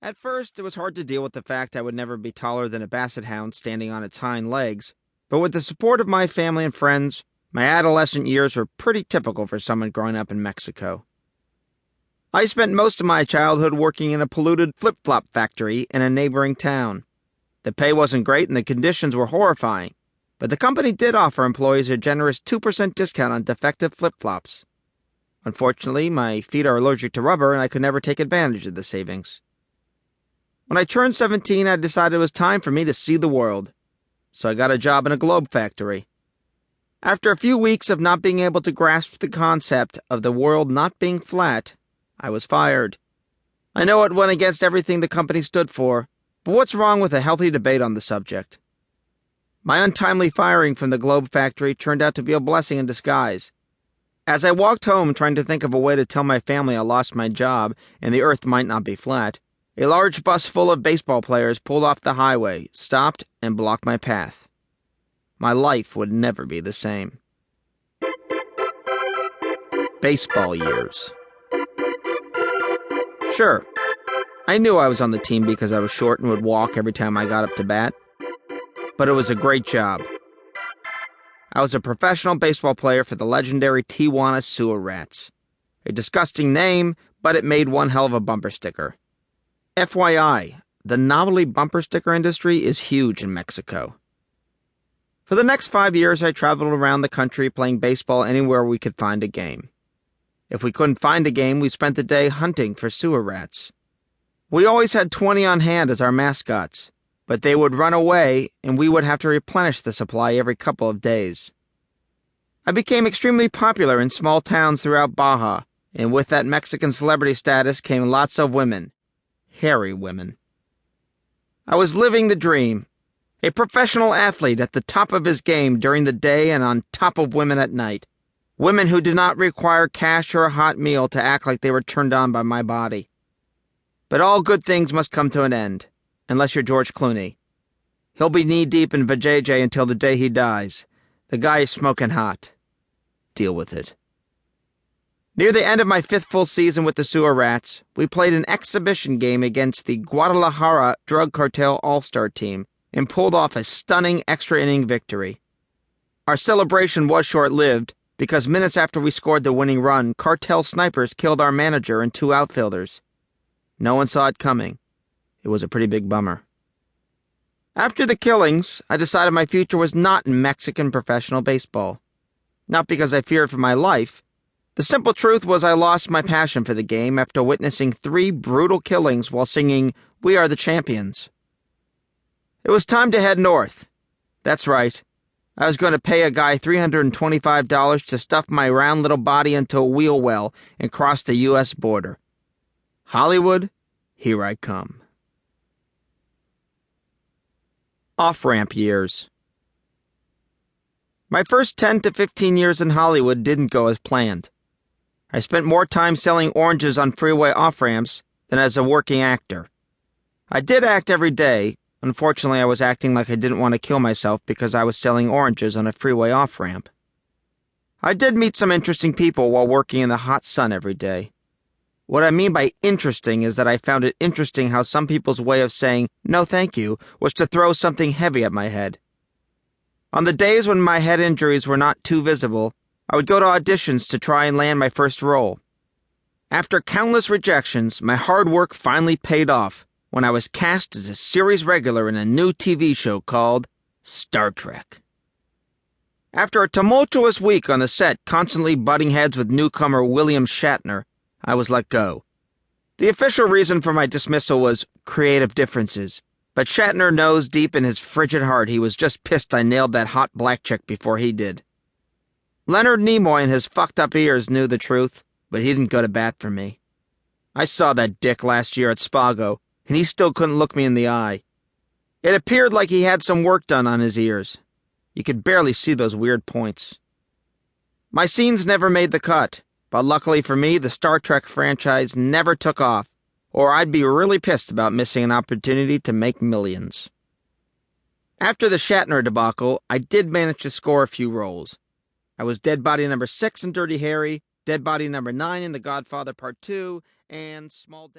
At first, it was hard to deal with the fact I would never be taller than a basset hound standing on its hind legs, but with the support of my family and friends, my adolescent years were pretty typical for someone growing up in Mexico. I spent most of my childhood working in a polluted flip-flop factory in a neighboring town. The pay wasn't great and the conditions were horrifying, but the company did offer employees a generous 2% discount on defective flip-flops. Unfortunately, my feet are allergic to rubber and I could never take advantage of the savings. When I turned 17, I decided it was time for me to see the world, so I got a job in a globe factory. After a few weeks of not being able to grasp the concept of the world not being flat, I was fired. I know it went against everything the company stood for, but what's wrong with a healthy debate on the subject? My untimely firing from the globe factory turned out to be a blessing in disguise. As I walked home trying to think of a way to tell my family I lost my job and the earth might not be flat, a large bus full of baseball players pulled off the highway, stopped, and blocked my path. My life would never be the same. Baseball years. Sure, I knew I was on the team because I was short and would walk every time I got up to bat. But it was a great job. I was a professional baseball player for the legendary Tijuana Sewer Rats. A disgusting name, but it made one hell of a bumper sticker. FYI, the novelty bumper sticker industry is huge in Mexico. For the next 5 years, I traveled around the country playing baseball anywhere we could find a game. If we couldn't find a game, we spent the day hunting for sewer rats. We always had 20 on hand as our mascots, but they would run away and we would have to replenish the supply every couple of days. I became extremely popular in small towns throughout Baja, and with that Mexican celebrity status came lots of women. Hairy women. I was living the dream. A professional athlete at the top of his game during the day and on top of women at night. Women who did not require cash or a hot meal to act like they were turned on by my body. But all good things must come to an end, unless you're George Clooney. He'll be knee-deep in vajayjay until the day he dies. The guy is smoking hot. Deal with it. Near the end of my 5th full season with the Sewer Rats, we played an exhibition game against the Guadalajara Drug Cartel All-Star team and pulled off a stunning extra-inning victory. Our celebration was short-lived, because minutes after we scored the winning run, cartel snipers killed our manager and 2 outfielders. No one saw it coming. It was a pretty big bummer. After the killings, I decided my future was not in Mexican professional baseball. Not because I feared for my life. The simple truth was I lost my passion for the game after witnessing 3 brutal killings while singing "We Are the Champions." It was time to head north. That's right. I was going to pay a guy $325 to stuff my round little body into a wheel well and cross the U.S. border. Hollywood, here I come. Off-ramp years. My first 10 to 15 years in Hollywood didn't go as planned. I spent more time selling oranges on freeway off-ramps than as a working actor. I did act every day. Unfortunately, I was acting like I didn't want to kill myself because I was selling oranges on a freeway off-ramp. I did meet some interesting people while working in the hot sun every day. What I mean by interesting is that I found it interesting how some people's way of saying no thank you was to throw something heavy at my head. On the days when my head injuries were not too visible, I would go to auditions to try and land my first role. After countless rejections, my hard work finally paid off when I was cast as a series regular in a new TV show called Star Trek. After a tumultuous week on the set constantly butting heads with newcomer William Shatner, I was let go. The official reason for my dismissal was creative differences, but Shatner knows deep in his frigid heart he was just pissed I nailed that hot black chick before he did. Leonard Nimoy and his fucked-up ears knew the truth, but he didn't go to bat for me. I saw that dick last year at Spago, and he still couldn't look me in the eye. It appeared like he had some work done on his ears. You could barely see those weird points. My scenes never made the cut, but luckily for me, the Star Trek franchise never took off, or I'd be really pissed about missing an opportunity to make millions. After the Shatner debacle, I did manage to score a few roles. I was dead body number 6 in Dirty Harry, dead body number 9 in The Godfather Part 2, and small dead